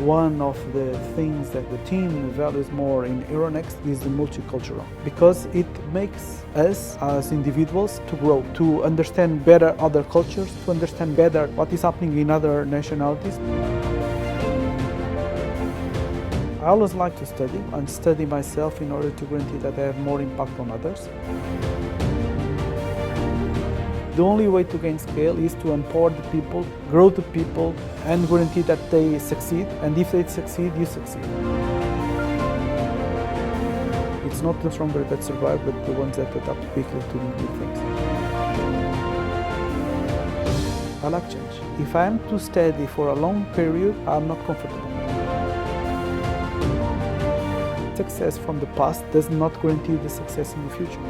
One of the things that the team values more in Euronext is the multicultural, because it makes us as individuals to grow, to understand better other cultures, to understand better what is happening in other nationalities. I always like to study and study myself in order to guarantee that I have more impact on others. The only way to gain scale is to empower the people, grow the people, and guarantee that they succeed. And if they succeed, you succeed. It's not the stronger that survive, but the ones that adapt quickly to new things. I like change. If I am too steady for a long period, I'm not comfortable. Success from the past does not guarantee the success in the future.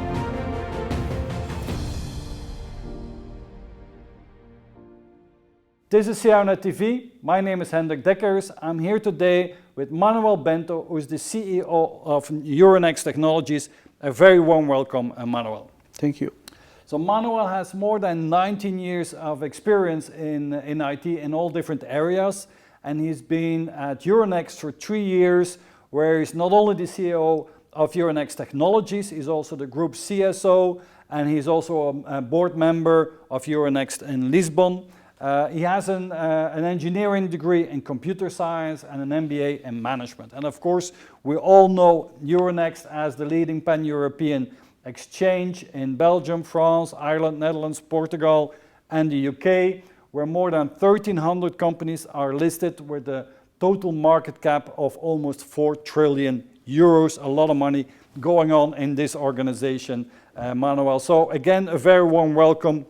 This is CIOnet TV. My name is Hendrik Deckers. I'm here today with Manuel Bento, who is the CEO of Euronext Technologies. A very warm welcome, Manuel. Thank you. So Manuel has more than 19 years of experience in IT in all different areas, and he's been at Euronext for 3 years, where he's not only the CEO of Euronext Technologies, he's also the group CSO, and he's also a board member of Euronext in Lisbon. He has an engineering degree in computer science and an MBA in management. And of course, we all know Euronext as the leading pan-European exchange in Belgium, France, Ireland, Netherlands, Portugal, and the UK, where more than 1,300 companies are listed with a total market cap of almost 4 trillion euros. A lot of money going on in this organization, Manuel. So again, a very warm welcome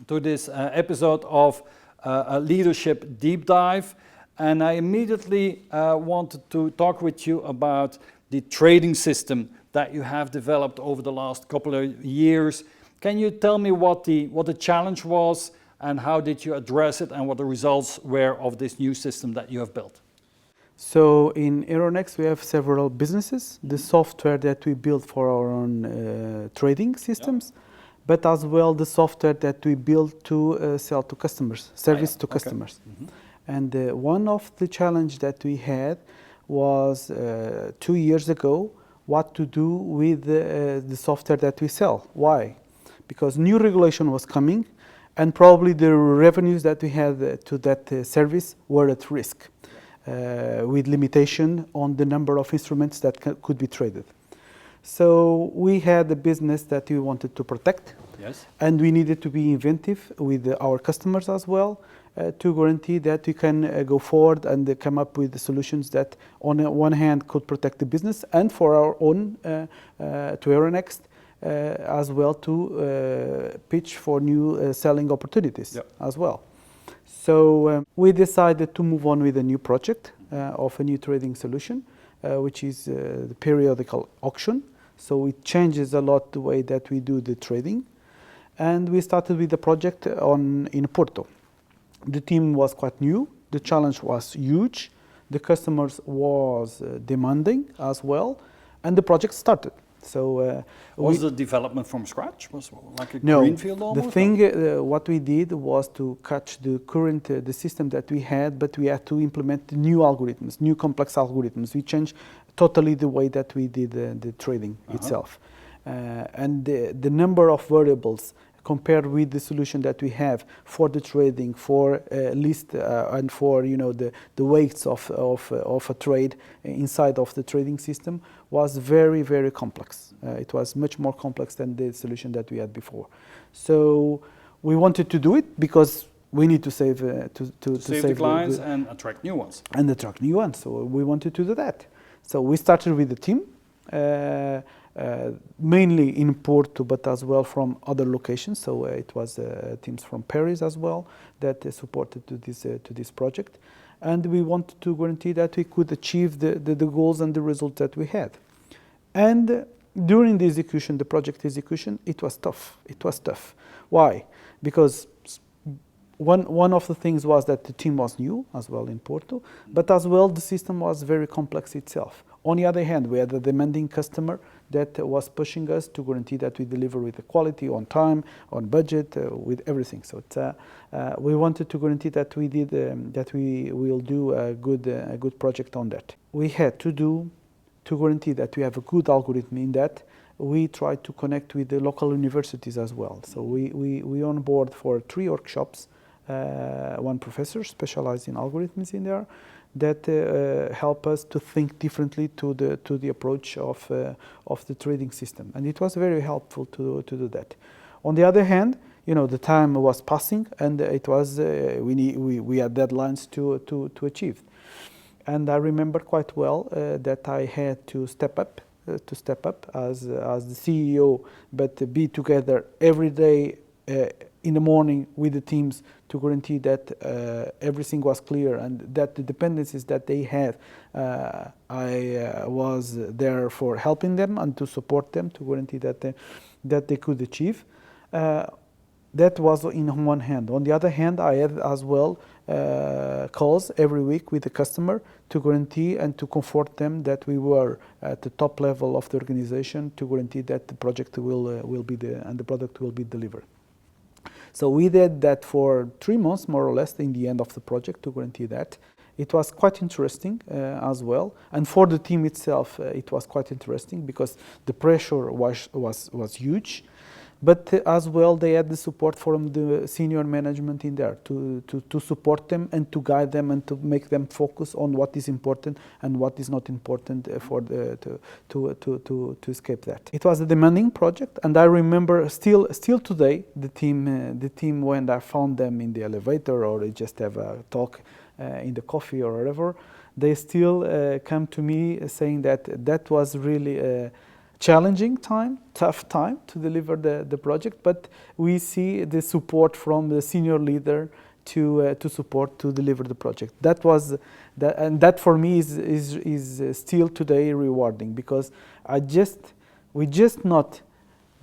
to this episode of a leadership deep dive. And I immediately wanted to talk with you about the trading system that you have developed over the last couple of years. Can you tell me what the challenge was and how did you address it and what the results were of this new system that you have built? So in Euronext we have several businesses, the software that we build for our own trading systems, but as well the software that we build to sell to customers, service to customers. Mm-hmm. And one of the challenge that we had was 2 years ago, what to do with the software that we sell. Why? Because new regulation was coming and probably the revenues that we had to that service were at risk, with limitation on the number of instruments that could be traded. So we had a business that we wanted to protect, yes, and we needed to be inventive with our customers as well to guarantee that we can go forward and come up with the solutions that on one hand could protect the business and for our own to Euronext as well to pitch for new selling opportunities as well. So we decided to move on with a new project of a new trading solution, which is the periodical auction. So it changes a lot the way that we do the trading. And we started with the project in Porto. The team was quite new. The challenge was huge. The customers was demanding as well. And the project started. So was the development from scratch? Was like a greenfield almost? The thing, what we did was to catch the current the system that we had, but we had to implement new algorithms, new complex algorithms. We changed totally the way that we did the trading itself, and the number of variables compared with the solution that we have for the trading, for list and for the weights of a trade inside of the trading system was very, very complex. It was much more complex than the solution that we had before. So we wanted to do it because we need to save to save the clients and attract new ones. And attract new ones. So we wanted to do that. So we started with the team. Mainly in Porto, but as well from other locations. So it was teams from Paris as well that supported to this project, and we wanted to guarantee that we could achieve the goals and the results that we had. And during the execution, the project execution, it was tough. It was tough. Why? Because one of the things was that the team was new as well in Porto, but as well the system was very complex itself. On the other hand, we had a demanding customer that was pushing us to guarantee that we deliver with the quality, on time, on budget, with everything. So we wanted to guarantee that we will do a good project on that. We had to guarantee that we have a good algorithm in that. We try to connect with the local universities as well. So we on board for 3 workshops, one professor specialized in algorithms in there, that help us to think differently to the approach of the trading system, and it was very helpful to do that. On the other hand, the time was passing, and it was we had deadlines to achieve, and I remember quite well that I had to step up as the CEO, but be together every day in the morning with the teams to guarantee that everything was clear and that the dependencies that they had, I was there for helping them and to support them to guarantee that they could achieve. That was in one hand. On the other hand, I had as well calls every week with the customer to guarantee and to comfort them that we were at the top level of the organization to guarantee that the project will be and the product will be delivered. So we did that for 3 months, more or less, in the end of the project to guarantee that. It was quite interesting as well, and for the team itself, it was quite interesting because the pressure was huge. But as well, they had the support from the senior management in there to support them and to guide them and to make them focus on what is important and what is not important to escape that. It was a demanding project, and I remember still today the team when I found them in the elevator or they just have a talk in the coffee or whatever, they still come to me saying that was really a challenging time, tough time to deliver the project, but we see the support from the senior leader to support to deliver the project. That for me is still today rewarding because we just not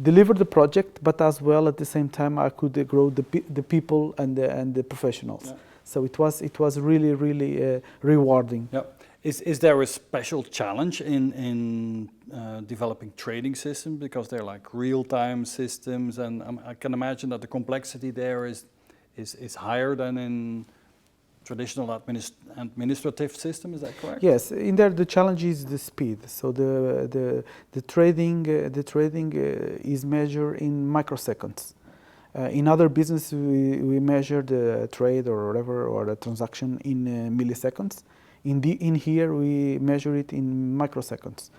deliver the project, but as well at the same time I could grow the people and the professionals. Yeah. So it was really rewarding. Yeah. Is there a special challenge in developing trading systems because they're like real-time systems, and I can imagine that the complexity there is higher than in traditional administrative system? Is that correct? Yes, in there the challenge is the speed. So the trading is measured in microseconds. In other business we measure the trade or whatever or the transaction in milliseconds. In here we measure it in microseconds.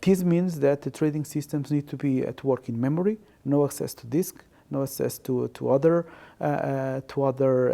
This means that the trading systems need to be at work in memory, no access to disk, no access to other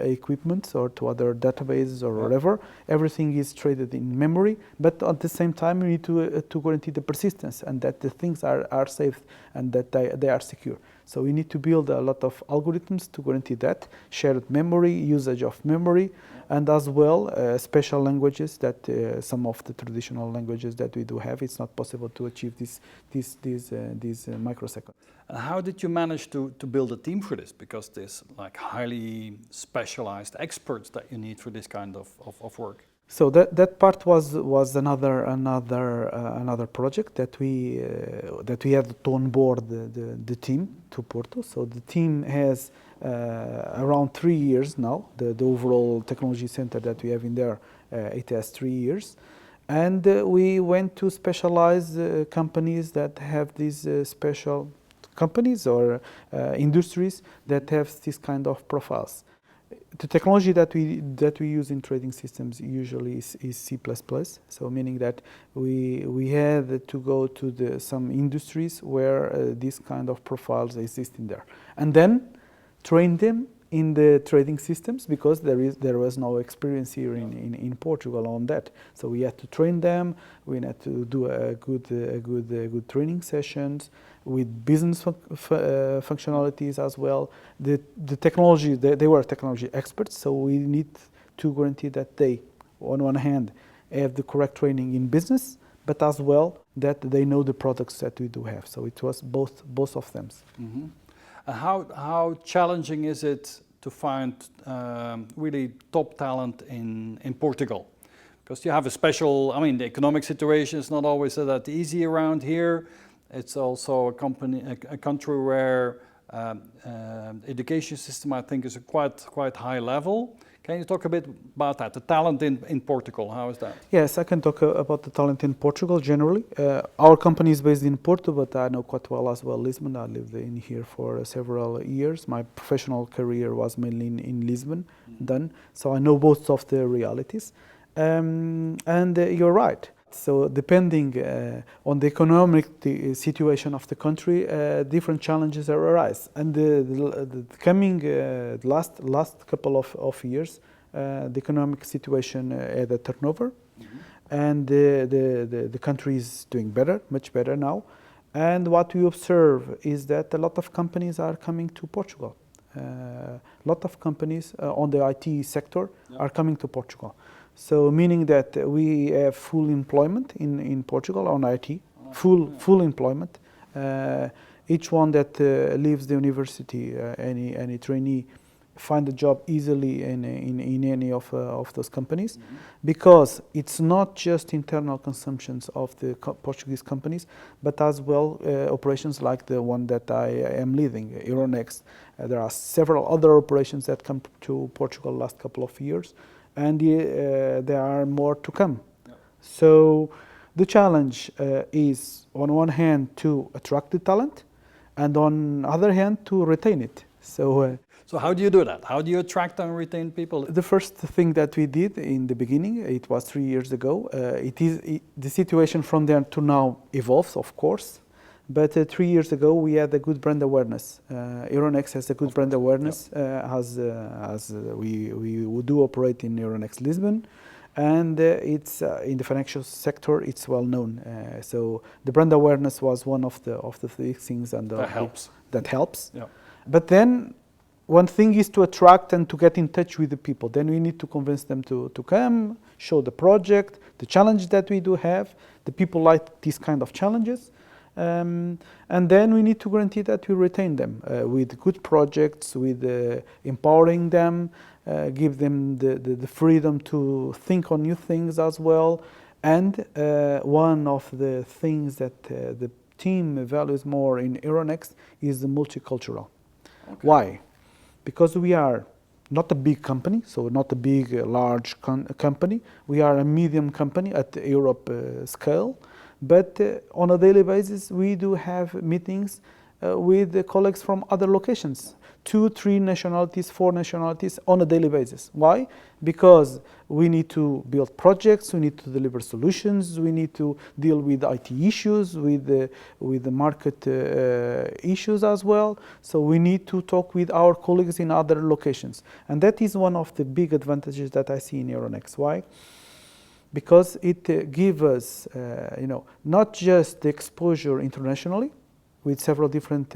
equipment or to other databases or whatever. Everything is traded in memory, but at the same time we need to guarantee the persistence and that the things are safe and that they are secure. So we need to build a lot of algorithms to guarantee that, shared memory, usage of memory, and as well special languages that some of the traditional languages that we do have, it's not possible to achieve these microseconds. And how did you manage to build a team for this? Because there's like highly specialized experts that you need for this kind of work. So that part was another project that we had to onboard the team to Porto. So the team has around 3 years now. The overall technology center that we have in there, it has 3 years, and we went to specialized companies that have these special companies or industries that have this kind of profiles. The technology that we use in trading systems usually is C++, so meaning that we had to go to some industries where these kind of profiles exist in there, and then train them in the trading systems because there was no experience here in Portugal on that. So we had to train them. We had to do a good training sessions with business functionalities as well. The technology, they were technology experts, so we need to guarantee that they, on one hand, have the correct training in business, but as well that they know the products that we do have. So it was both of them. Mm-hmm. And how challenging is it to find really top talent in Portugal? Because you have a special, I mean, the economic situation is not always that easy around here. It's also a country where education system, I think, is a quite high level. Can you talk a bit about that, the talent in Portugal, how is that? Yes, I can talk about the talent in Portugal generally. Our company is based in Porto, but I know quite well as well Lisbon. I lived in here for several years. My professional career was mainly in Lisbon done, so I know both of the realities. And you're right. So depending on the economic situation of the country, different challenges arise. And the coming last couple of years, the economic situation had a turnover, and the country is doing better, much better now. And what we observe is that a lot of companies are coming to Portugal. A lot of companies on the IT sector are coming to Portugal. So meaning that we have full employment in Portugal on IT, full employment. Each one that leaves the university, any trainee, find a job easily in any of those companies, because it's not just internal consumptions of the Portuguese companies, but as well operations like the one that I am leading, Euronext. There are several other operations that come to Portugal last couple of years, and there are more to come. Yep. So the challenge is on one hand to attract the talent, and on other hand to retain it. So how do you do that? How do you attract and retain people? The first thing that we did in the beginning, it was 3 years ago. The situation from there to now evolves, of course. But 3 years ago, we had a good brand awareness. Euronext has a good brand awareness, as we do operate in Euronext Lisbon, and it's in the financial sector. It's well known. So the brand awareness was one of the things, and that helps. That helps. Yeah. But then, one thing is to attract and to get in touch with the people. Then we need to convince them to come, show the project, the challenge that we do have. The people like these kind of challenges. And then we need to guarantee that we retain them with good projects, with empowering them, give them the freedom to think on new things as well. And one of the things that the team values more in Euronext is the multicultural. Okay. Why? Because we are not a big company, so not a big, large company. We are a medium company at Europe scale. But on a daily basis, we do have meetings with the colleagues from other locations, 2, 3 nationalities, 4 nationalities on a daily basis. Why? Because we need to build projects, we need to deliver solutions, we need to deal with IT issues, with the market issues as well. So we need to talk with our colleagues in other locations. And that is one of the big advantages that I see in Euronext. Why? Because it gives us, not just the exposure internationally with several different,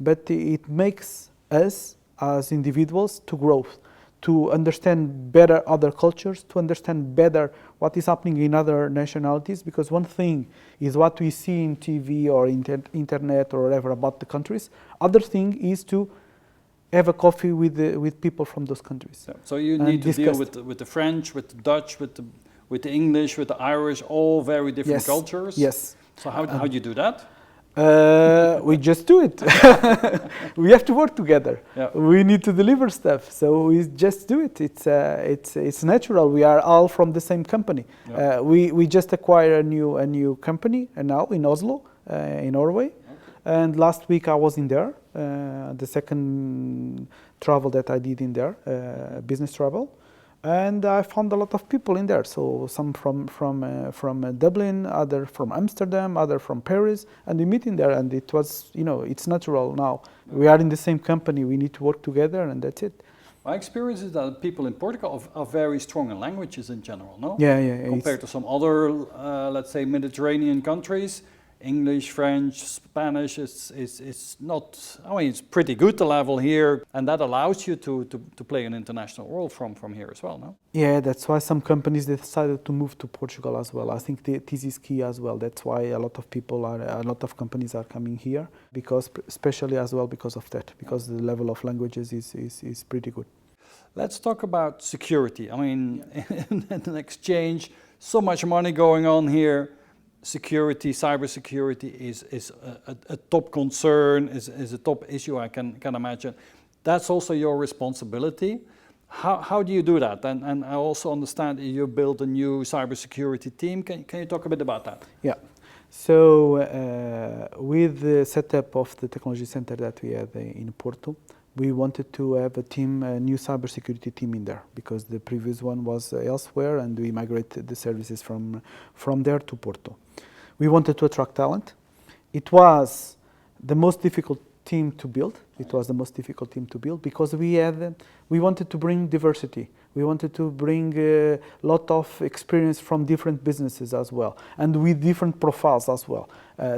but it makes us as individuals to grow, to understand better other cultures, to understand better what is happening in other nationalities. Because one thing is what we see in TV or internet or whatever about the countries. Other thing is to have a coffee with people from those countries. Yeah. So you need to deal with the French, with the Dutch, with the English, with the Irish, all very different cultures. Yes. So how do you do that? We just do it. We have to work together. Yeah. We need to deliver stuff, so we just do it. It's natural. We are all from the same company. Yeah. We just acquired a new company now in Oslo, in Norway. Okay. And last week I was in there. The second travel that I did in there, business travel. And I found a lot of people in there. So some from Dublin, other from Amsterdam, other from Paris, and we meet in there. And it was, it's natural now. We are in the same company. We need to work together, and that's it. My experience is that people in Portugal are very strong in languages in general, no? Yeah. Compared to some other, let's say, Mediterranean countries. English, French, Spanish, it's not, it's pretty good, the level here, and that allows you to play an international role from here as well, no? Yeah, that's why some companies decided to move to Portugal as well. I think this is key as well. That's why a lot of companies are coming here, because especially as well because of that, because the level of languages is pretty good. Let's talk about security. I mean, in an exchange, so much money going on here. Security, cybersecurity is a top concern, is a top issue, I can imagine. That's also your responsibility. How do you do that? And I also understand that you built a new cybersecurity team. Can you talk a bit about that? Yeah. So with the setup of the technology center that we had in Porto, we wanted to have a new cybersecurity team in there because the previous one was elsewhere, and we migrated the services from there to Porto. We wanted to attract talent. It was the most difficult team to build. It was the most difficult team to build because we wanted to bring diversity. We wanted to bring a lot of experience from different businesses as well, and with different profiles as well.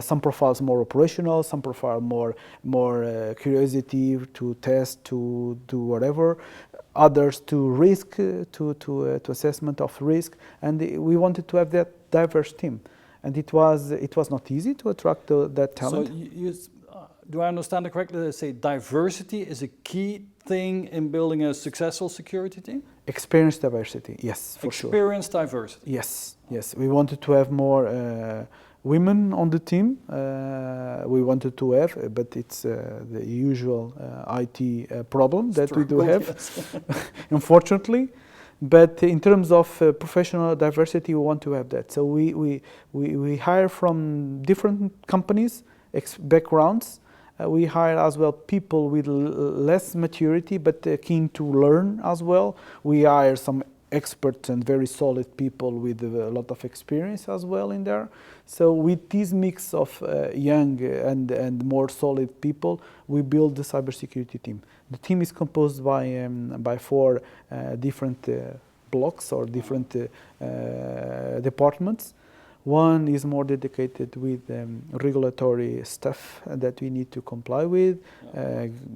Some profiles more operational, some profile more curiosity to test, to do whatever. Others to risk, to assessment of risk, and we wanted to have that diverse team. And it was not easy to attract that talent. So do I understand it correctly that say diversity is a key thing in building a successful security team? Experience diversity, yes, for sure. Experience diversity. Yes, yes. We wanted to have more women on the team. We wanted to have, but it's the usual IT problem that we do have, unfortunately. But in terms of professional diversity, we want to have that. So we hire from different companies, backgrounds. We hire as well people with less maturity, but keen to learn as well. We hire some experts and very solid people with a lot of experience as well in there. So with this mix of young and more solid people, we build the cybersecurity team. The team is composed by 4 different blocks or different departments. One is more dedicated with regulatory stuff that we need to comply with,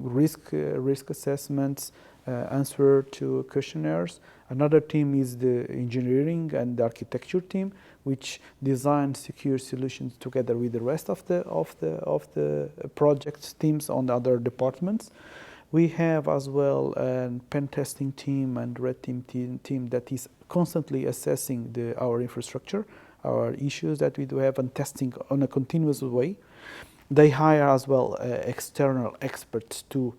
risk assessments, answer to questionnaires. Another team is the engineering and the architecture team, which designs secure solutions together with the rest of the project teams on the other departments. We have as well a pen testing team and red team that is constantly assessing our infrastructure, our issues that we do have, and testing on a continuous way. They hire as well external experts to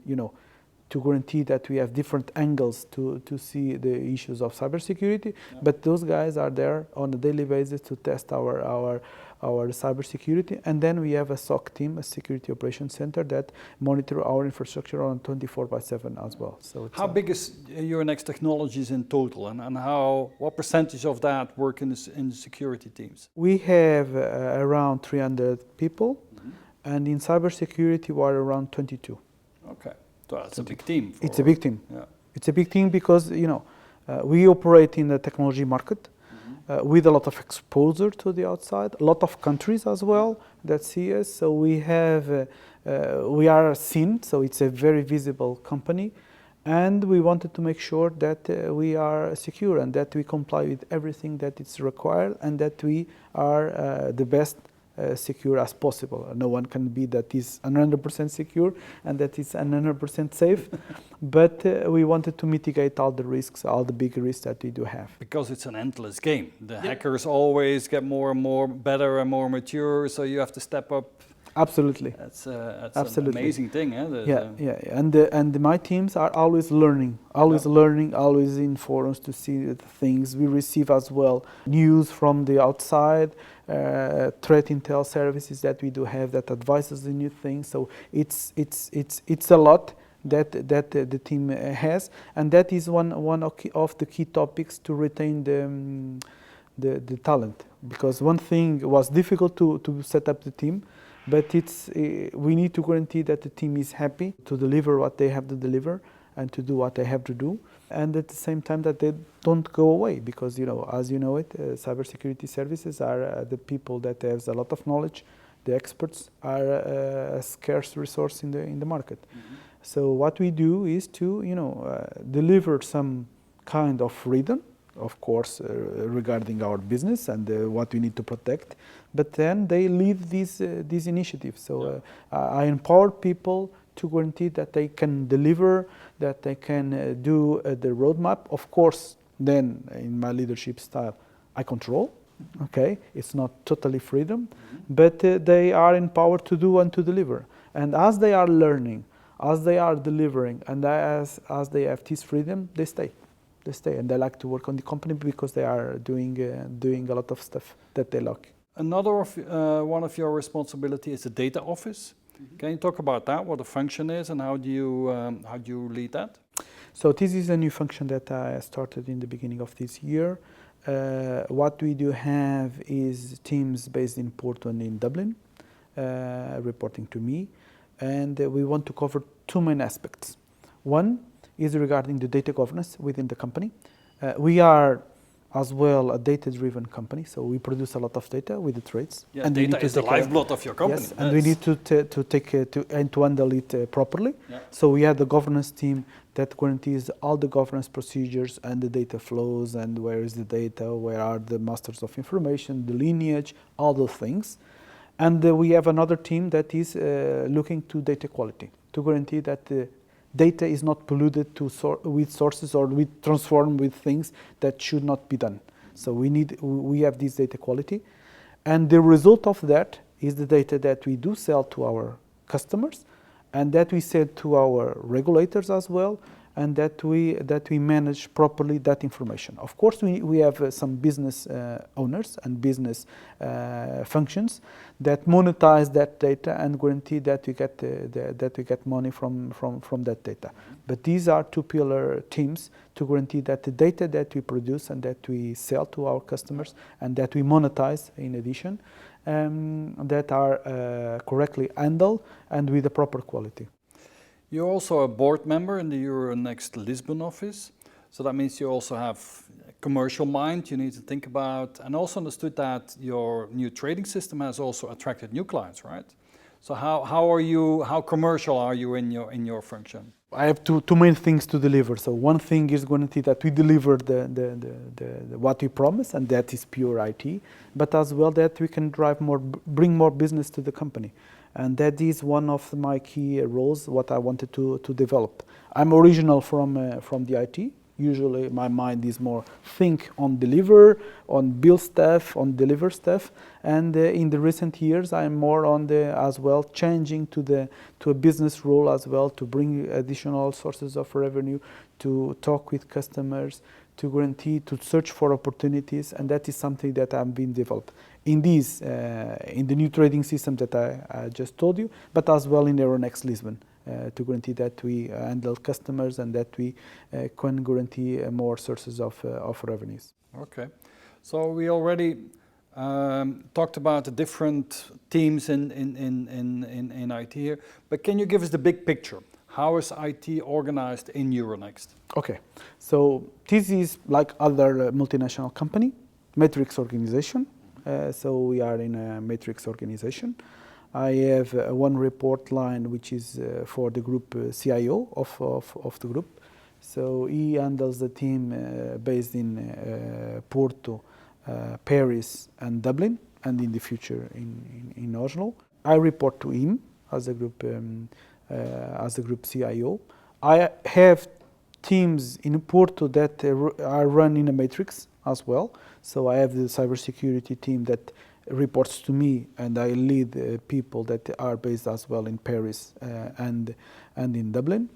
guarantee that we have different angles to see the issues of cybersecurity. Yeah. But those guys are there on a daily basis to test our cybersecurity. And then we have a SOC team, a Security Operations Center, that monitor our infrastructure on 24/7 as well. So how big is Euronext Technologies in total, and what percentage of that work in the security teams? We have around 300 people, and in cybersecurity we are around 22. Okay. So that's a big team. It's a big team. Yeah. It's a big team because we operate in the technology market with a lot of exposure to the outside, a lot of countries as well that see us. So we are seen. So it's a very visible company, and we wanted to make sure that we are secure and that we comply with everything that is required, and that we are the best secure as possible. No one can be that is 100% secure and that is 100% safe, but we wanted to mitigate all the risks, all the big risks that we do have. Because it's an endless game. The hackers always get more and more better and more mature, so you have to step up. Absolutely. That's an amazing thing. And my teams are always learning, always in forums to see the things. We receive as well news from the outside, threat intel services that we do have that advises the new things. So it's a lot that the team has, and that is one of the key topics to retain the talent. Because one thing was difficult to set up the team, but we need to guarantee that the team is happy to deliver what they have to deliver and to do what they have to do, and at the same time that they don't go away, because as you know it, cybersecurity services are the people that have a lot of knowledge. The experts are a scarce resource in the market. Mm-hmm. So what we do is to deliver some kind of freedom, of course, regarding our business and what we need to protect, but then they lead these initiatives. So I empower people to guarantee that they can deliver, that they can do the roadmap. Of course, then in my leadership style, I control. Okay, it's not totally freedom, but they are empowered to do and to deliver. And as they are learning, as they are delivering, and as they have this freedom, they stay. They stay, and they like to work on the company because they are doing a lot of stuff that they like. Another one of your responsibility is the data office. Can you talk about that? What the function is, and how do you lead that? So this is a new function that I started in the beginning of this year. What we do have is teams based in Porto and in Dublin, reporting to me, and we want to cover two main aspects. One is regarding the data governance within the company. We are as well a data-driven company, so we produce a lot of data with the trades. Yeah, and data is the lifeblood of your company. Yes, and we need to handle it properly. Yeah. So we have the governance team that guarantees all the governance procedures and the data flows and where is the data, where are the masters of information, the lineage, all those things. And we have another team that is looking to data quality, to guarantee that the data is not polluted with sources or transformed with things that should not be done. So we have this data quality. And the result of that is the data that we do sell to our customers, and that we sell to our regulators as well, and that we manage properly that information. Of course, we have some business owners and business functions that monetize that data and guarantee that we get money from that data. But these are two pillar teams to guarantee that the data that we produce and that we sell to our customers and that we monetize in addition, that are correctly handled and with the proper quality. You're also a board member in the Euronext Lisbon office. So that means you also have a commercial mind you need to think about, and also understood that your new trading system has also attracted new clients, right? So how commercial are you in your function? I have two main things to deliver. So one thing is guarantee that we deliver what we promise, and that is pure IT, but as well that we can bring more business to the company. And that is one of my key roles, what I wanted to develop. I'm original from the IT. Usually my mind is more think on deliver, on build stuff, on deliver stuff. And in the recent years, I'm more on as well changing to a business role as well, to bring additional sources of revenue, to talk with customers, to guarantee, to search for opportunities, and that is something that I'm being developed in the new trading system that I just told you, but as well in Euronext Lisbon, to guarantee that we handle customers and that we can guarantee more sources of revenues. Okay, so we already talked about the different teams in IT here, but can you give us the big picture? How is IT organized in Euronext? Okay, so this is like other multinational company, matrix organization. So we are in a matrix organization. I have one report line which is for the group CIO of the group. So he handles the team based in Porto, Paris and Dublin, and in the future in Oslo. I report to him as a group CIO. I have teams in Porto that are run in a matrix as well. So I have the cybersecurity team that reports to me, and I lead people that are based as well in Paris and in Dublin,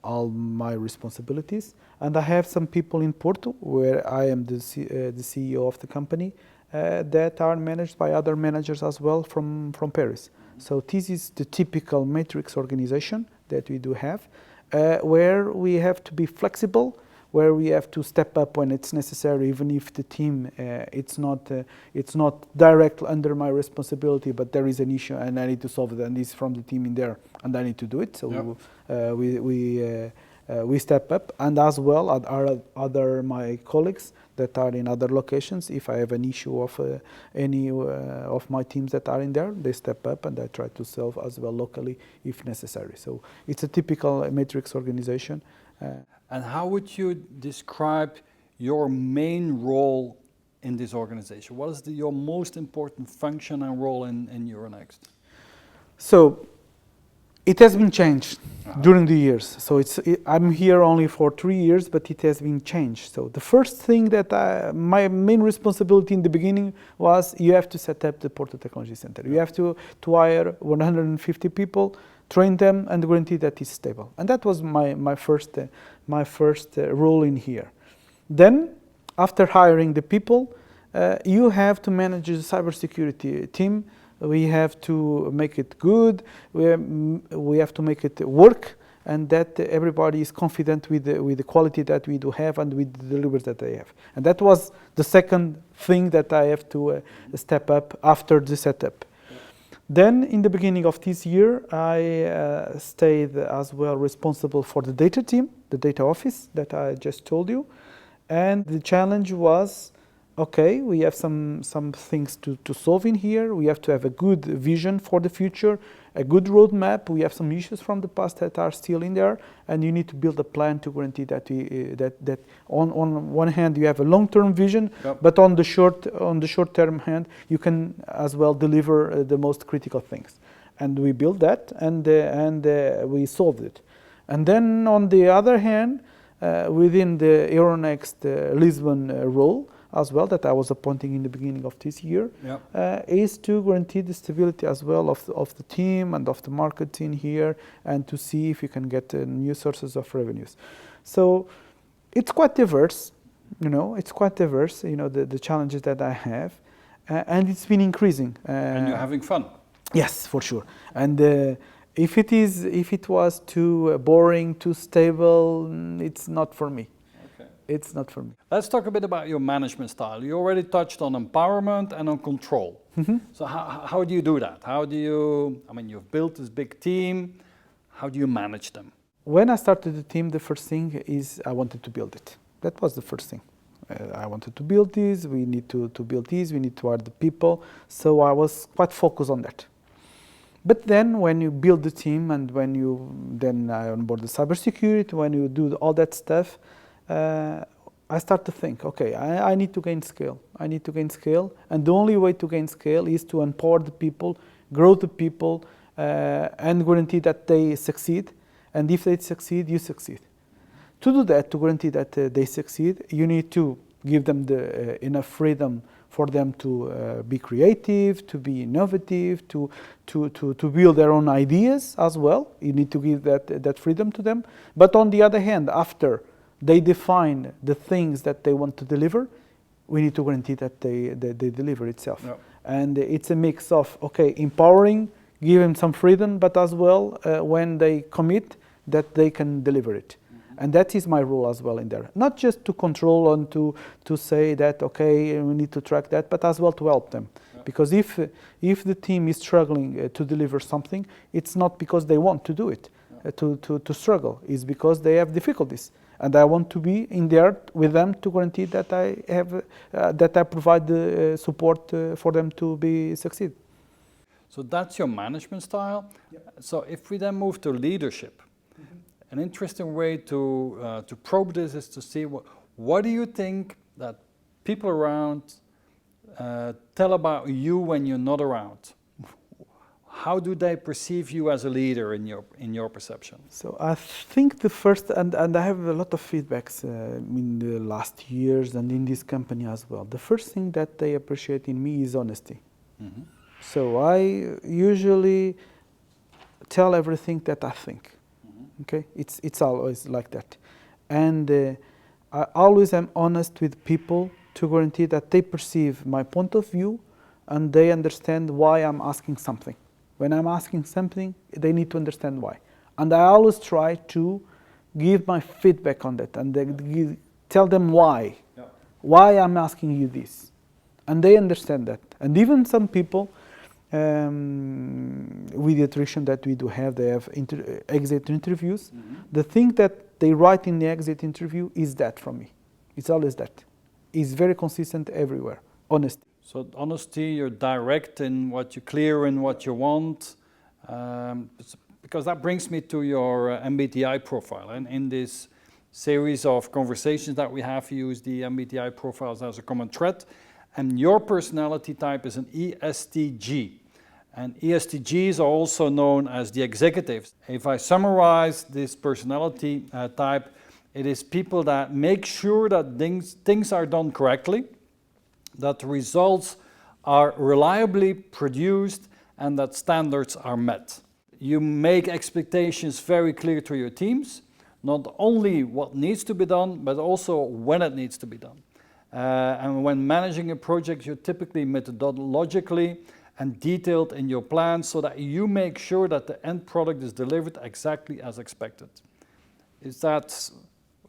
all my responsibilities. And I have some people in Porto, where I am the CEO of the company, that are managed by other managers as well from Paris. So this is the typical matrix organization that we do have, where we have to be flexible, where we have to step up when it's necessary, even if the team it's not direct under my responsibility, but there is an issue and I need to solve it, and it's from the team in there, and I need to do it. So we step up, and as well other my colleagues that are in other locations. If I have an issue of any of my teams that are in there, they step up and I try to solve as well locally if necessary. So it's a typical matrix organization. And how would you describe your main role in this organization? What is your most important function and role in Euronext? So It has been changed during the years. So I'm here only for 3 years, but it has been changed. So the first thing that my main responsibility in the beginning was you have to set up the Porto Technology Center. You have to hire 150 people, train them, and guarantee that it's stable. And that was my first role in here. Then, after hiring the people, you have to manage the cybersecurity team. We have to make it good. We have to make it work, and that everybody is confident with the quality that we do have and with the deliveries that they have. And that was the second thing that I have to step up after the setup. Then, in the beginning of this year, I stayed as well responsible for the data team, the data office that I just told you. And the challenge was, okay, we have some things to solve in here. We have to have a good vision for the future, a good roadmap. We have some issues from the past that are still in there, and you need to build a plan to guarantee that that on one hand you have a long-term vision, yep, but on the short-term hand you can as well deliver the most critical things. And we built that, and we solved it. And then on the other hand, within the Euronext Lisbon role as well, that I was appointing in the beginning of this year, yep, is to guarantee the stability as well of the team and of the market in here, and to see if you can get new sources of revenues. So it's quite diverse, it's quite diverse, the challenges that I have, and it's been increasing. And you're having fun. Yes, for sure. And if it was too boring, too stable, it's not for me. It's not for me. Let's talk a bit about your management style. You already touched on empowerment and on control. Mm-hmm. So how do you do that? You've built this big team. How do you manage them? When I started the team, the first thing is I wanted to build it. That was the first thing. I wanted to build this. We need to build this. We need to hire the people. So I was quite focused on that. But then when you build the team and when I onboard the cybersecurity, when you do all that stuff, I start to think, okay, I need to gain scale. I need to gain scale, and the only way to gain scale is to empower the people, grow the people, and guarantee that they succeed. And if they succeed, you succeed. To do that, to guarantee that they succeed, you need to give them enough freedom for them to be creative, to be innovative, to build their own ideas as well. You need to give that freedom to them. But on the other hand, after they define the things that they want to deliver, we need to guarantee that they deliver itself. Yep. And it's a mix of, okay, empowering, give them some freedom, but as well, when they commit, that they can deliver it. Mm-hmm. And that is my role as well in there. Not just to control and to say that, okay, we need to track that, but as well to help them. Yep. Because if the team is struggling to deliver something, it's not because they want to do it, to struggle. It's because they have difficulties. And I want to be in there with them to guarantee that I provide the support for them to succeed. So that's your management style. Yep. So if we then move to leadership, mm-hmm, an interesting way to probe this is to see what do you think that people around tell about you when you're not around? How do they perceive you as a leader in your perception? So I think the first, and I have a lot of feedbacks in the last years and in this company as well. The first thing that they appreciate in me is honesty. Mm-hmm. So I usually tell everything that I think. Mm-hmm. Okay, it's always like that, and I always am honest with people to guarantee that they perceive my point of view and they understand why I'm asking something. When I'm asking something, they need to understand why. And I always try to give my feedback on that and tell them why. Yeah. Why I'm asking you this. And they understand that. And even some people, with the attrition that we do have, they have exit interviews. Mm-hmm. The thing that they write in the exit interview is that from me. It's always that. It's very consistent everywhere. Honesty. So honesty, you're direct in what you clear in what you want, because that brings me to your MBTI profile. And in this series of conversations that we have, you use the MBTI profiles as a common thread. And your personality type is an ESTG. And ESTGs are also known as the executives. If I summarize this personality type, it is people that make sure that things are done correctly, that the results are reliably produced, and that standards are met. You make expectations very clear to your teams, not only what needs to be done, but also when it needs to be done. And when managing a project, you're typically methodologically and detailed in your plans so that you make sure that the end product is delivered exactly as expected. Is that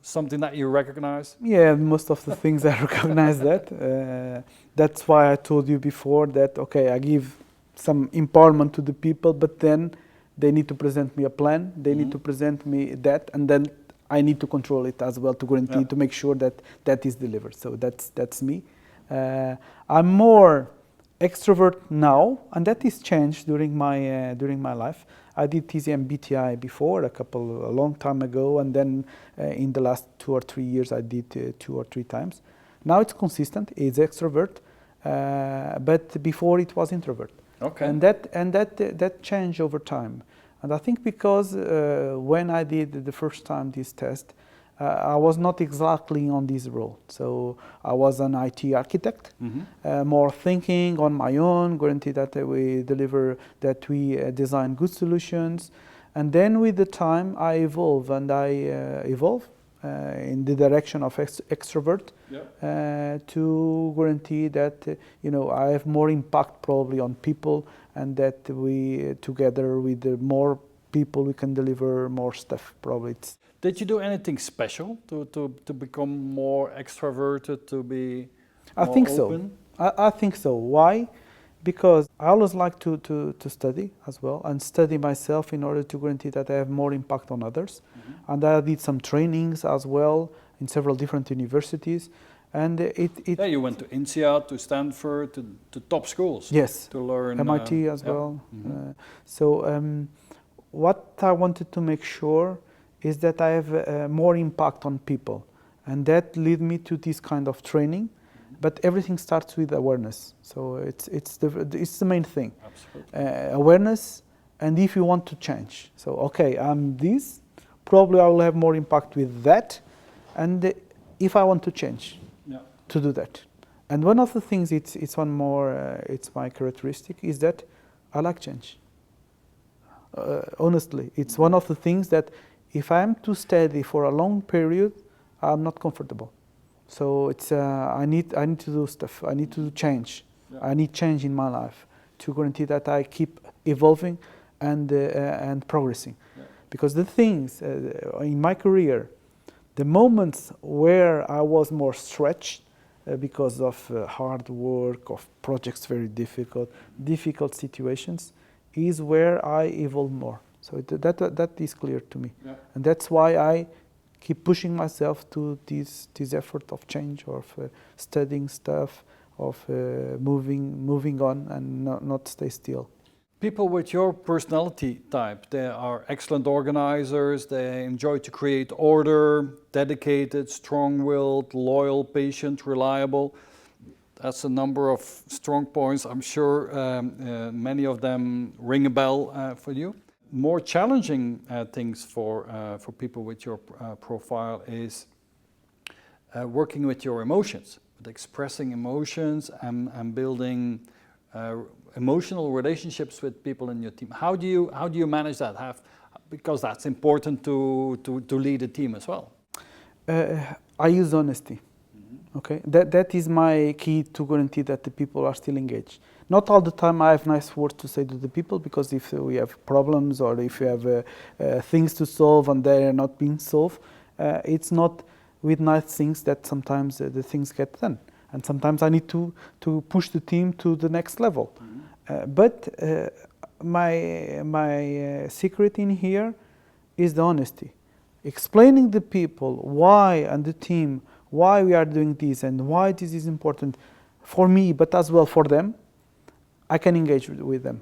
something that you recognize? Yeah, most of the things I recognize that. That's why I told you before that, okay, I give some empowerment to the people, but then they need to present me a plan, they need to present me that, and then I need to control it as well to guarantee, to make sure that that is delivered. So that's me. I'm more extrovert now, and that is changed during my life. I did this MBTI before, a long time ago, and then in the last 2 or 3 years I did 2 or 3 times. Now it's consistent, it's extrovert, but before it was introvert. Okay. And that changed over time. And I think because when I did the first time this test, I was not exactly on this role. So I was an IT architect, more thinking on my own, guarantee that we deliver, that we design good solutions. And then with the time I evolve, and I evolve in the direction of extrovert, to guarantee that I have more impact probably on people, and that we together with more people we can deliver more stuff probably. Did you do anything special to become more extroverted, to be more open? I think so. Why? Because I always like to study as well, and study myself in order to guarantee that I have more impact on others. And I did some trainings as well in several different universities. And you went to INSEAD, to Stanford, to top schools. Yes. To learn. MIT as well. What I wanted to make sure is that I have more impact on people. And that led me to this kind of training. But everything starts with awareness. So it's the main thing. Absolutely. Awareness, and if you want to change. So, okay, I'm this, probably I will have more impact with that. And if I want to change, to do that. And one of the things, it's my characteristic, is that I like change. Honestly, it's one of the things that if I'm too steady for a long period, I'm not comfortable. So it's I need to do stuff. I need to do change. I need change in my life to guarantee that I keep evolving and progressing. Because the things in my career, the moments where I was more stretched because of hard work, of projects very difficult situations, is where I evolve more. So that is clear to me, and that's why I keep pushing myself to this effort of change, of studying stuff, of moving on and not stay still. People with your personality type, they are excellent organizers, they enjoy to create order, dedicated, strong-willed, loyal, patient, reliable. That's a number of strong points. I'm sure many of them ring a bell for you. More challenging things for people with your profile is working with your emotions, with expressing emotions and building emotional relationships with people in your team. How do you manage that? Because that's important to lead a team as well. I use honesty. Okay, that is my key to guarantee that the people are still engaged. Not all the time I have nice words to say to the people, because if we have problems or if we have things to solve and they are not being solved, it's not with nice things that sometimes the things get done. And sometimes I need to push the team to the next level. But my secret in here is the honesty. Explaining the people why, and the team, why we are doing this and why this is important for me, but as well for them, I can engage with them.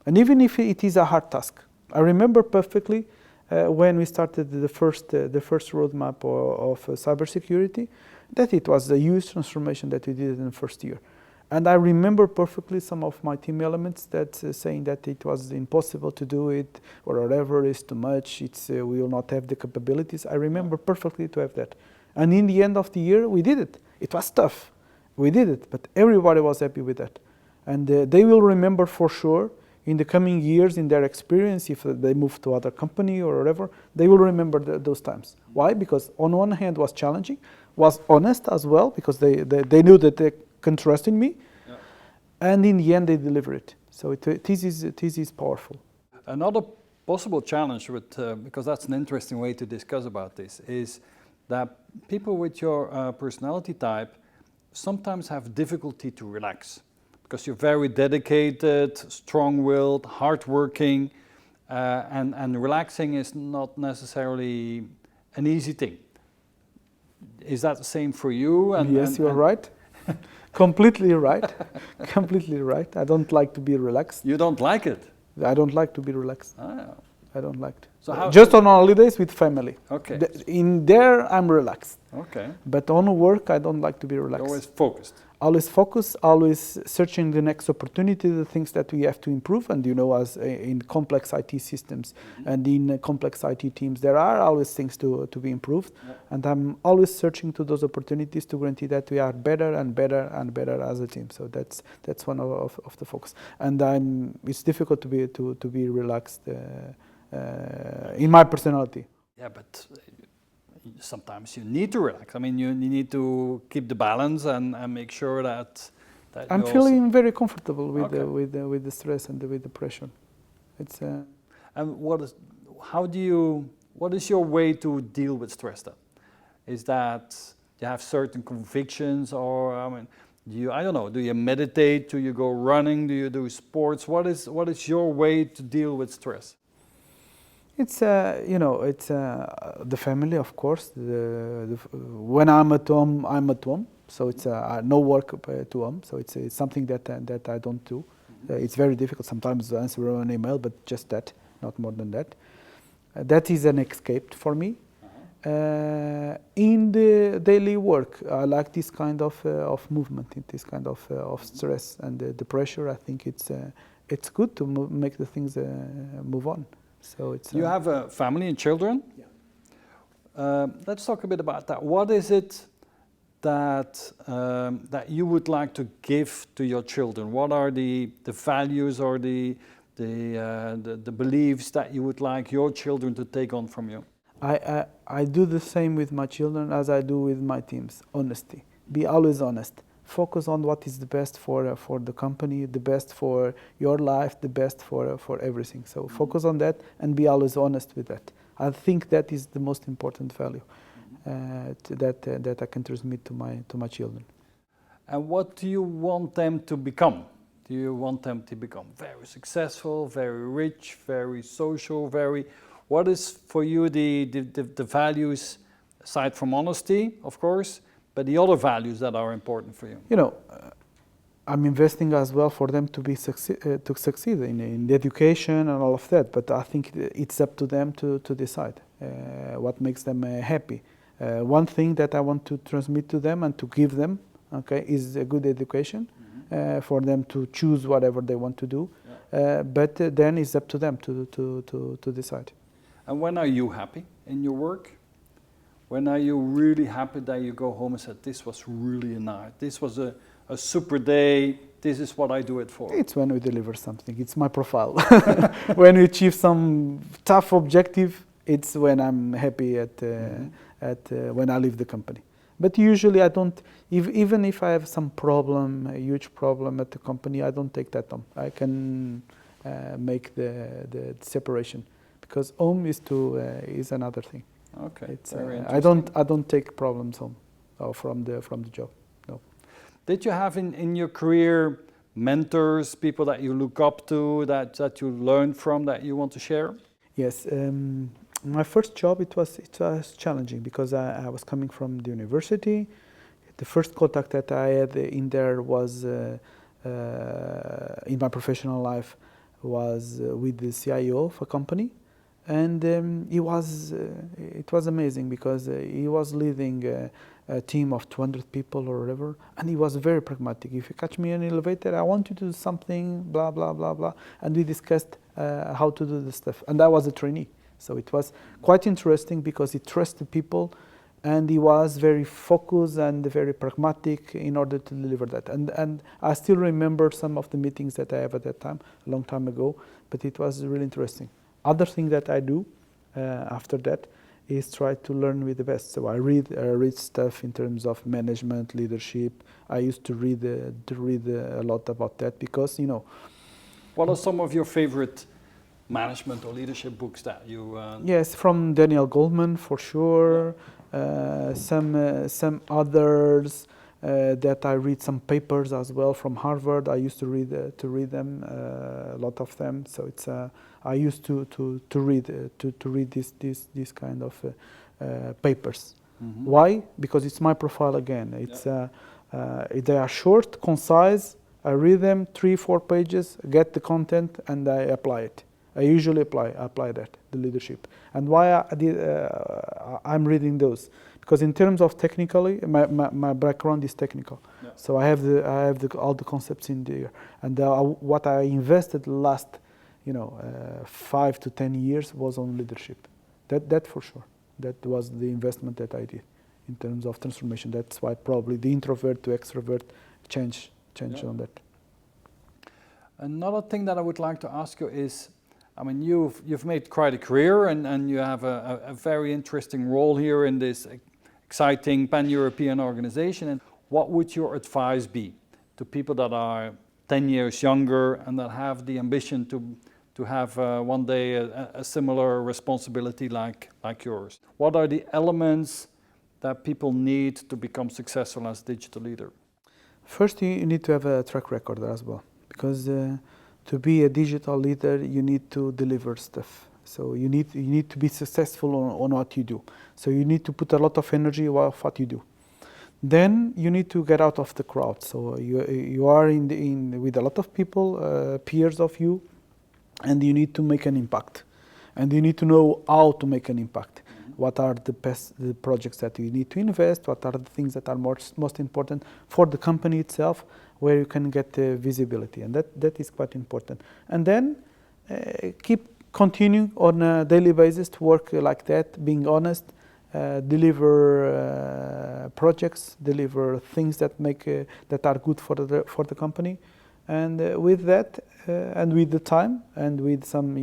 And even if it is a hard task. I remember perfectly when we started the first roadmap of cybersecurity, that it was a huge transformation that we did in the first year. And I remember perfectly some of my team elements that saying that it was impossible to do it, or whatever is too much, we will not have the capabilities. I remember perfectly to have that. And in the end of the year, we did it. It was tough. We did it, but everybody was happy with that. And they will remember for sure in the coming years, in their experience, if they move to other company or whatever, they will remember those times. Why? Because on one hand was challenging, was honest as well, because they knew that they can trust in me, and in the end they deliver it. So this is powerful. Another possible challenge with, because that's an interesting way to discuss about this, is that people with your personality type sometimes have difficulty to relax, because you're very dedicated, strong-willed, hardworking, and relaxing is not necessarily an easy thing. Is that the same for you? Yes, you're right. Completely right. Completely right. I don't like to be relaxed. You don't like it? I don't like to be relaxed. Ah. I don't like it. So just on holidays with family. Okay. In there, I'm relaxed. Okay. But on work, I don't like to be relaxed. You're always focused. Always focused, always searching the next opportunity, the things that we have to improve. And as in complex IT systems and in complex IT teams, there are always things to be improved. Yeah. And I'm always searching to those opportunities to guarantee that we are better and better and better as a team. So that's one of the focus. And it's difficult to be relaxed in my personality. Yeah, but sometimes you need to relax. I mean, you need to keep the balance and make sure that I'm feeling very comfortable with the stress and with the pressure. It's and what is your way to deal with stress then? Is that you have certain convictions, or I don't know, do you meditate, do you go running, do you do sports? What is your way to deal with stress? It's it's the family, of course. When I'm at home, I'm at home. So it's no work to home. So it's something that I don't do. It's very difficult sometimes to answer an email, but just that, not more than that. That is an escape for me. In the daily work, I like this kind of movement, this kind of stress and the pressure. I think it's good to make the things move on. So it's you have a family and children. Yeah. Let's talk a bit about that. What is it that you would like to give to your children? What are the values or the beliefs that you would like your children to take on from you? I do the same with my children as I do with my teams. Honesty. Be always honest. Focus on what is the best for the company, the best for your life, the best for everything. So focus on that and be always honest with that. I think that is the most important value that I can transmit to my children. And what do you want them to become? Do you want them to become very successful, very rich, very social, What is for you the values, aside from honesty, of course, but the other values that are important for you? I'm investing as well for them to succeed in the education and all of that. But I think it's up to them to decide what makes them happy. One thing that I want to transmit to them and to give them, is a good education for them to choose whatever they want to do. Yeah. But then it's up to them to decide. And when are you happy in your work? When are you really happy that you go home and said, this was really a night, this was a super day, this is what I do it for? It's when we deliver something, it's my profile. When we achieve some tough objective, it's when I'm happy when I leave the company. But usually I don't, even if I have some problem, a huge problem at the company, I don't take that home. I can make the separation, because home is another thing. Okay. I don't take problems home from the job. No. Did you have in your career mentors, people that you look up to, that you learned from, that you want to share? Yes. My first job it was challenging, because I was coming from the university. The first contact that I had in there was in my professional life was with the CIO of a company. And it was amazing, because he was leading a team of 200 people or whatever, and he was very pragmatic. If you catch me in an elevator, I want you to do something, blah, blah, blah, blah. And we discussed how to do the stuff. And I was a trainee. So it was quite interesting because he trusted people and he was very focused and very pragmatic in order to deliver that. And I still remember some of the meetings that I have at that time, a long time ago, but it was really interesting. Other thing that I do after that is try to learn with the best. So I read stuff in terms of management, leadership. I used to read a lot about that because, you know. What are some of your favorite management or leadership books that you... Yes, from Daniel Goleman for sure. Some others that I read some papers as well from Harvard. I used to read them, a lot of them. So it's I used to read this kind of papers. Mm-hmm. Why? Because it's my profile again. It's they are short, concise. I read them 3-4 pages, get the content, and I apply it. I usually apply that, the leadership. And why I'm reading those? Because in terms of technically, my background is technical. Yeah. So I have all the concepts in there. And what I invested last, 5 to 10 years was on leadership. That for sure. That was the investment that I did in terms of transformation. That's why probably the introvert to extrovert change on that. Another thing that I would like to ask you is, I mean, you've made quite a career and you have a very interesting role here in this exciting pan-European organization. And what would your advice be to people that are 10 years younger and that have the ambition to have one day a similar responsibility like yours? What are the elements that people need to become successful as digital leader? First, you need to have a track record as well, because to be a digital leader, you need to deliver stuff. So you need to be successful on what you do. So you need to put a lot of energy of what you do. Then you need to get out of the crowd. So you are in with a lot of people, peers of you, and you need to make an impact. And you need to know how to make an impact. What are the projects that you need to invest? What are the things that are most important for the company itself, where you can get visibility? And that is quite important. And then continue on a daily basis to work like that, being honest, deliver projects, deliver things that that are good for the company. And with that, and with the time, and with some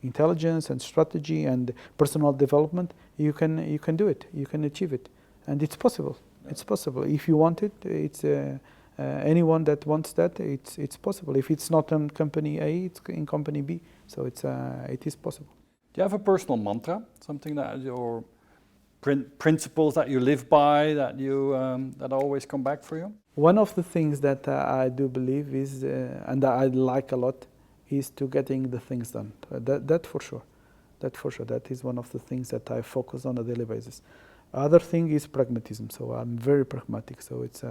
intelligence and strategy and personal development, you can do it. You can achieve it, and it's possible. Yeah. It's possible if you want it. It's anyone that wants that. It's possible. If it's not in company A, it's in company B. So it is possible. Do you have a personal mantra? Something that your principles that you live by, that you that always come back for you? One of the things that I do believe is, and I like a lot, is to getting the things done. That for sure. That for sure. That is one of the things that I focus on a daily basis. Other thing is pragmatism. So I'm very pragmatic. So it's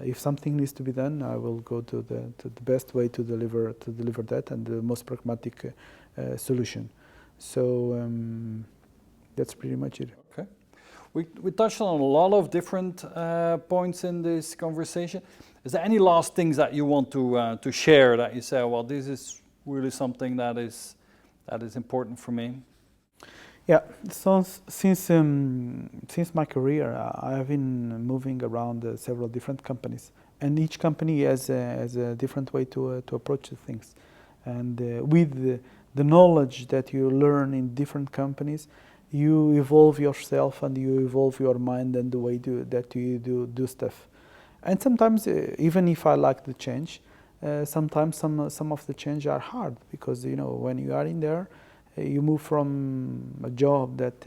if something needs to be done, I will go to the best way to deliver that, and the most pragmatic solution. So that's pretty much it. Okay. We touched on a lot of different points in this conversation. Is there any last things that you want to share, that you say, well, this is really something that is important for me? Yeah. So since my career, I have been moving around several different companies, and each company has a different way to approach the things. And with the knowledge that you learn in different companies, you evolve yourself and you evolve your mind and the way that you do stuff. And sometimes, even if I like the change, sometimes some of the change are hard, because when you are in there, you move from a job that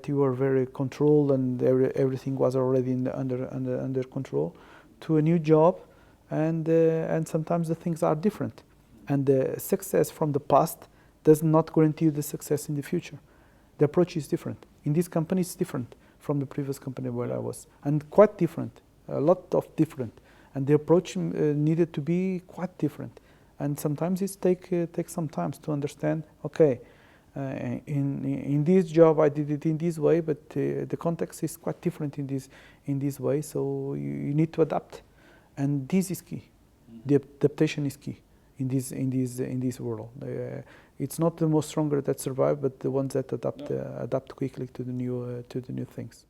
you were very controlled and everything was already under control, to a new job, and sometimes the things are different, and the success from the past does not guarantee you the success in the future. The approach is different. In this company, it's different from the previous company where I was, and quite different, a lot of different. And the approach needed to be quite different. And sometimes it takes some time to understand, okay, In this job I did it in this way, but the context is quite different in this way. So you need to adapt, and this is key. The adaptation is key in this world. It's not the most stronger that survive, but the ones that adapt quickly to the new things.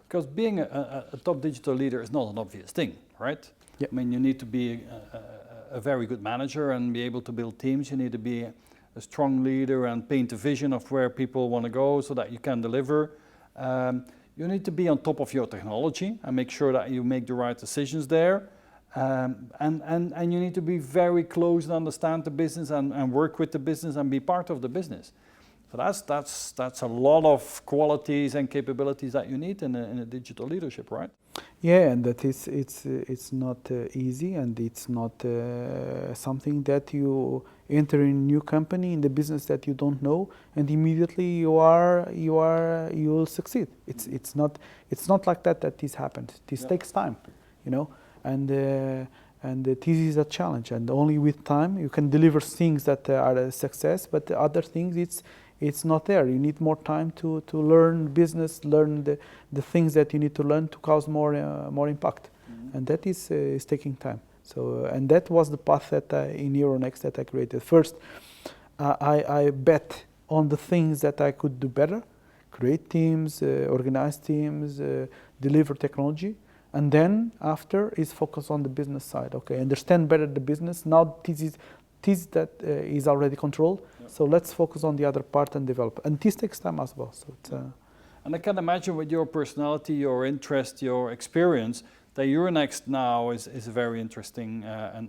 Because being a top digital leader is not an obvious thing, right? Yeah. I mean, you need to be a very good manager and be able to build teams. You need to be a strong leader and paint a vision of where people want to go so that you can deliver. You need to be on top of your technology and make sure that you make the right decisions there. And you need to be very close and understand the business and work with the business and be part of the business. So that's a lot of qualities and capabilities that you need in a digital leadership, right? Yeah, and that is it's not easy, and it's not something that you enter in a new company in the business that you don't know, and immediately you will succeed. It's not like that this happens. This takes time, you know, and this is a challenge. And only with time you can deliver things that are a success, but the other things it's not there. You need more time to learn business, learn the things that you need to learn to cause more impact, and that is taking time. So, and that was the path that in Euronext that I created. First, I bet on the things that I could do better, create teams, organize teams, deliver technology, and then after is focus on the business side. Okay, understand better the business. Now this is already controlled. So let's focus on the other part and develop. And this takes time as well. So it's, and I can imagine with your personality, your interest, your experience, that Euronext now is a very interesting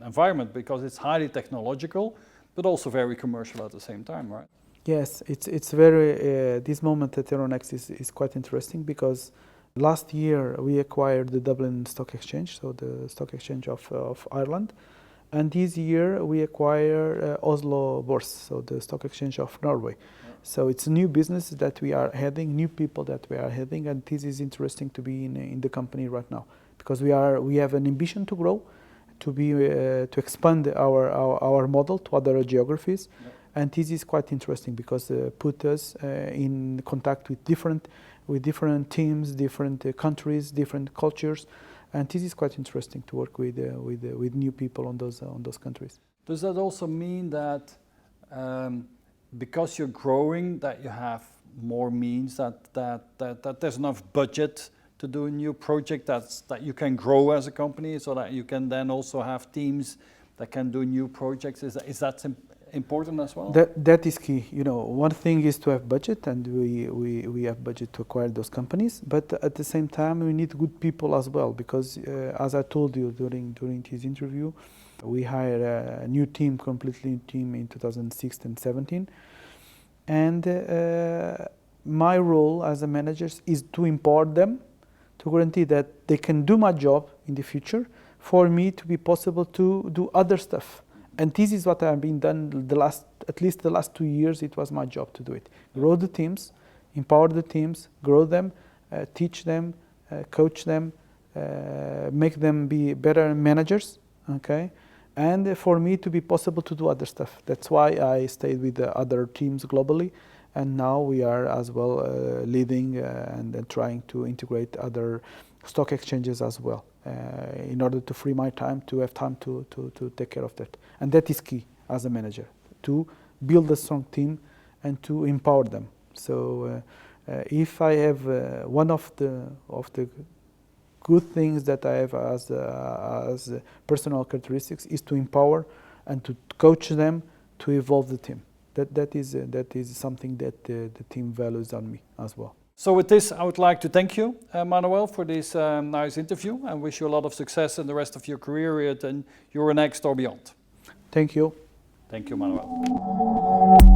environment because it's highly technological, but also very commercial at the same time, right? Yes, it's very, this moment at Euronext is quite interesting because last year we acquired the Dublin Stock Exchange, so the Stock Exchange of Ireland. And this year we acquire Oslo Børs, so the stock exchange of Norway. Yeah. So it's a new business that we are heading, new people that we are heading, and this is interesting to be in the company right now because we have an ambition to grow, to expand our model to other geographies, yeah. And this is quite interesting because put us in contact with different teams, different countries, different cultures. And this is quite interesting to work with new people on those countries. Does that also mean that because you're growing, that you have more means, that there's enough budget to do a new project, that you can grow as a company, so that you can then also have teams that can do new projects? Is that important as well? That is key. You know, one thing is to have budget, and we have budget to acquire those companies. But at the same time, we need good people as well, because as I told you during this interview, we hired a new team, completely new team in 2016 and 17, and my role as a manager is to empower them, to guarantee that they can do my job in the future, for me to be possible to do other stuff. And this is what I've been done at least the last 2 years. It was my job to do it. Grow the teams, empower the teams, grow them, teach them, coach them, make them be better managers, okay? And for me to be possible to do other stuff. That's why I stayed with the other teams globally. And now we are as well leading and trying to integrate other stock exchanges as well, in order to free my time, to have time to take care of that. And that is key as a manager, to build a strong team and to empower them. So if I have one of the good things that I have as personal characteristics is to empower and to coach them to evolve the team. That is something that the team values on me as well. So with this, I would like to thank you, Manuel, for this nice interview, and wish you a lot of success in the rest of your career at Euronext or beyond. Thank you. Thank you, Manuel.